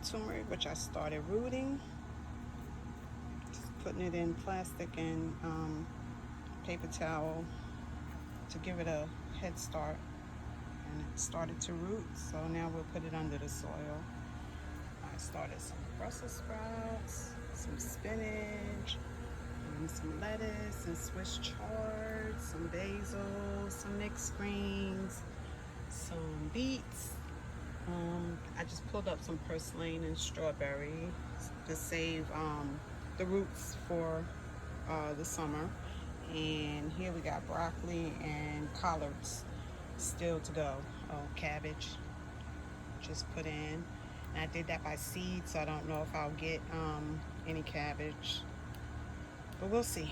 turmeric, which I started rooting. Just putting it in plastic and paper towel to give it a head start. And it started to root, so now we'll put it under the soil. I started some Brussels sprouts, some spinach, and some lettuce and Swiss chard, some basil, some mixed greens, some beets. I just pulled up some purslane and strawberry to save the roots for the summer. And here we got broccoli and collards still to go. Oh, cabbage just put in. And I did that by seed, so I don't know if I'll get any cabbage, but we'll see.